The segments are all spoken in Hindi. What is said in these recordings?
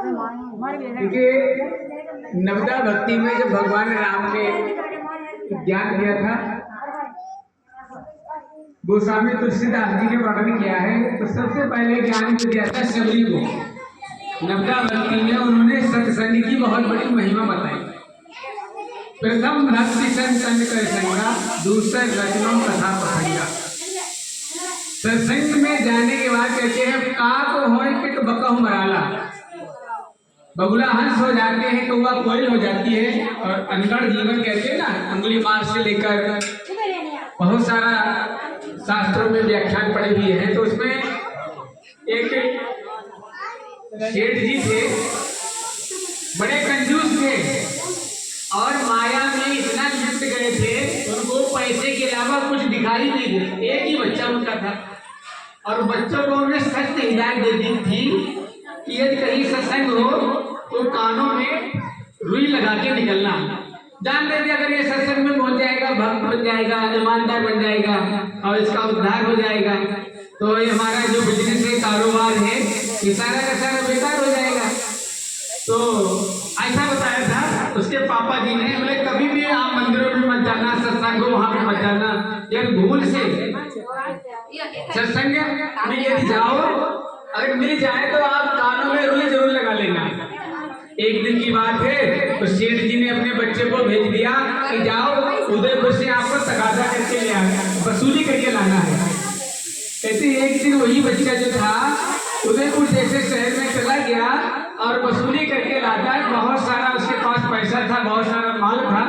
क्योंकि नवदा भक्ति में जब भगवान राम ने ज्ञान दिया था, गोस्वामी तुलसीदास जी ने वर्णन किया है, तो सबसे पहले ज्ञान जो दिया था शबरी को। नवदा भक्ति में उन्होंने सत्संग की बहुत बड़ी महिमा बताई। प्रथम भक्ति संग कर संगा, दूसरे रचनों कथा पसंगा। सत्संग में जाने के बाद कहते हैं का तो हो कि बकह मराला, बगुला हंस हो जाते हैं तो वह कोयल हो जाती है। और अनगढ़ जीवन कहते हैं ना, अंगुली मार से लेकर बहुत सारा शास्त्रों में व्याख्यान पड़े हुए हैं। तो उसमें एक सेठ जी थे, बड़े कंजूस थे और माया में इतना लिप्त गए थे, उनको पैसे के अलावा कुछ दिखाई नहीं देता। एक ही बच्चा उनका था और बच्चों को उन्होंने सच हिदायत दे दी थी कि यदि कहीं सत्संग हो तो कानों में रुई लगा के निकलना। जान रहे थे अगर ये सत्संग में पहुंच जाएगा, भक्त बन जाएगा, ईमानदार बन जाएगा और इसका उद्धार हो जाएगा, तो ये हमारा जो बिजनेस है, कारोबार है, ये सारा का सारा बेकार हो जाएगा। तो ऐसा बताया था उसके पापा जी ने, बोले कभी भी आप मंदिरों में मत जाना, सत्संग हो वहां पे मत जाना। यार भूल से सत्संग में यदि जाओ, अगर मिल जाए तो आप कानों में रुई जरूर लगा लेना। एक दिन की बात है, तो सेठ जी ने अपने बच्चे को भेज दिया कि जाओ उदयपुर से आपको तगादा करके ले आना, वसूली करके लाना है। कहते एक दिन वही बच्चा जो था उदयपुर जैसे शहर में चला गया और वसूली करके लाता है। बहुत सारा उसके पास पैसा था, बहुत सारा माल था,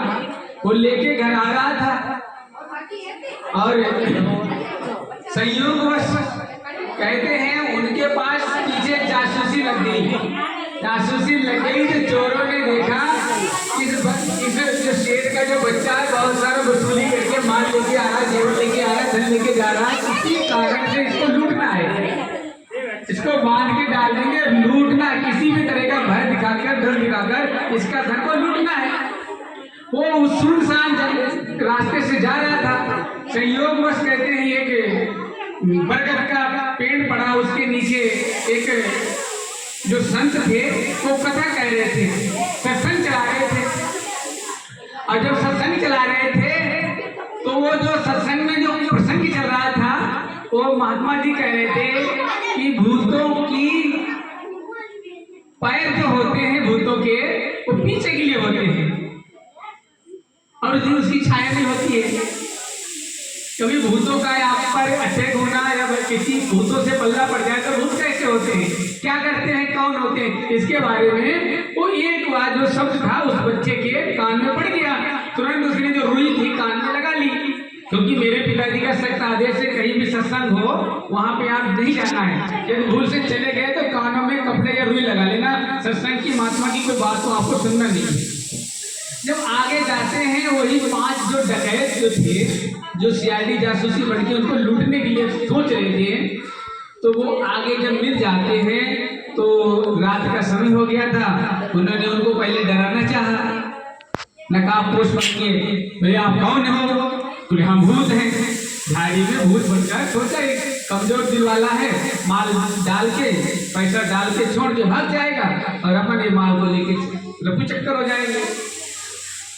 वो लेके घर आ रहा था और संयोगवश कहते हैं उनके पास पीछे जासूसी लग गई। जासूसी लग गई तो चोरों ने देखा इस जो शेर का जो बच्चा है बहुत सारा वसूली करके माल लेके आ रहा है, जेवर लेके आ रहा है, धन लेके जा रहा है, किसी कारण से इसको लूटना है, इसको बांध के डाल देंगे, लूटना, किसी भी तरह का भय दिखाकर, डर दिखाकर इसका धन को लूटना है। वो उस सुनसान रास्ते से जा रहा था, संयोगवश कहते हैं एक बरगद का पेड़ पड़ा, उसके नीचे एक जो संत थे वो कथा कह रहे थे, सत्संग चला रहे थे। और जब सत्संग चला रहे थे तो वो जो सत्संग में जो प्रसंग चल रहा था, वो महात्मा जी कह रहे थे कि भूतों की पैर जो होते हैं भूतों के, वो पीछे के लिए होते हैं और उसकी छाया नहीं होती है। कभी भूतों का आप पर अटैक होना या किसी भूतों से पल्ला पड़ जाए तो भूत कैसे होते हैं, क्या करते हैं, कौन होते हैं, इसके बारे में वो एक बार जो शब्द था उस बच्चे के कान में पड़ गया। तुरंत उसने जो रुई थी कान में लगा ली, क्योंकि मेरे पिताजी का सख्त आदेश है कहीं भी सत्संग हो वहां पे आप नहीं जाना है। यदि भूल से चले गए तो कानों में कपड़े या रुई लगा लेना, सत्संग की महात्मा की कोई बात तो आपको सुनना नहीं है। जब आगे जाते हैं वही 5 जो डकैत जो थे, जो सीआईडी जासूसी बढ़ के उनको लूटने के लिए सोच रहे थे, तो वो आगे जब मिल जाते हैं तो रात का समय हो गया था। उन्होंने उनको पहले डराना चाहा, नकाबपोश बन के, भैया आप कौन हो? बोले हम भूत हैं। झाड़ी में भूत बनकर सोचा एक कमजोर दिल वाला है, माल डाल के पैसा डाल के छोड़ के भाग जाएगा और अपन ये माल को लेके रफू चक्कर हो जाएंगे।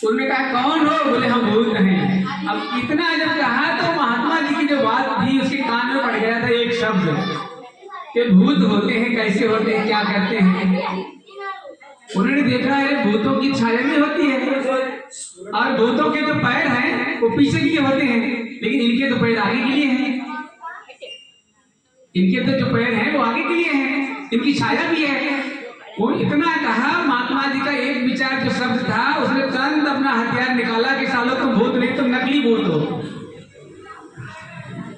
उन्होंने कहा कौन हो? बोले हम भूत हैं। अब इतना जब कहा तो महात्मा जी की जो बात थी उसके कान में पड़ गया था एक शब्द कि भूत होते हैं, कैसे होते हैं, क्या करते हैं। उन्होंने देखा है भूतों की छाया में होती है और भूतों के जो पैर हैं वो पीछे के लिए होते हैं, लेकिन इनके तो पैर आगे के लिए हैं। इनके तो जो पैर हैं वो आगे के लिए हैं, इनकी छाया भी है। वो इतना कहा, महात्मा जी का एक विचार जो शब्द था उसने तुरंत अपना हथियार निकाला कि सालों तुम भूत नहीं तुम नकली भूत हो।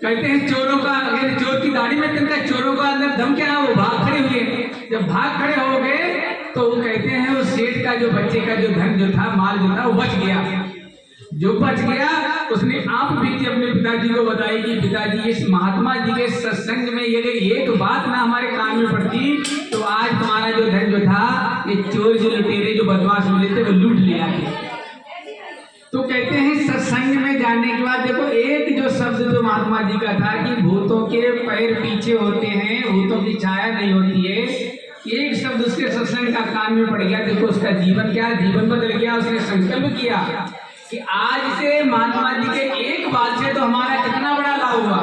कहते हैं चोरों का, अगर चोर की दाढ़ी में तिनका, चोरों का अंदर दम क्या है, वो भाग खड़े हुए। जब भाग खड़े हो गए तो वो कहते हैं उस सेठ का जो बच्चे का जो धन जो था, माल जो था, वो बच गया। जो बच गया उसने आप बीती अपने पिताजी को बताई कि पिताजी इस महात्मा जी के सत्संग में यदि एक बात ना हमारे कान में पड़ती तो आज तुम्हारा जो धन जो था, ये चोर जो लुटेरे जो बदमाश मिले थे वो लूट लिया। तो कहते हैं सत्संग में जाने के बाद देखो एक जो शब्द जो महात्मा जी का था कि भूतों के पैर पीछे होते हैं, भूतों की छाया नहीं होती है, एक शब्द उसके सत्संग का कान में पड़ गया, देखो उसका जीवन क्या, जीवन बदल गया। उसने संकल्प किया कि आज से महात्मा जी के एक बात से तो हमारा कितना बड़ा लाभ हुआ,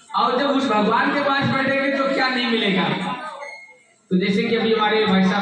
और जब उस भगवान के पास बैठेंगे तो क्या नहीं मिलेगा। तो जैसे कि अभी हमारे भाई साहब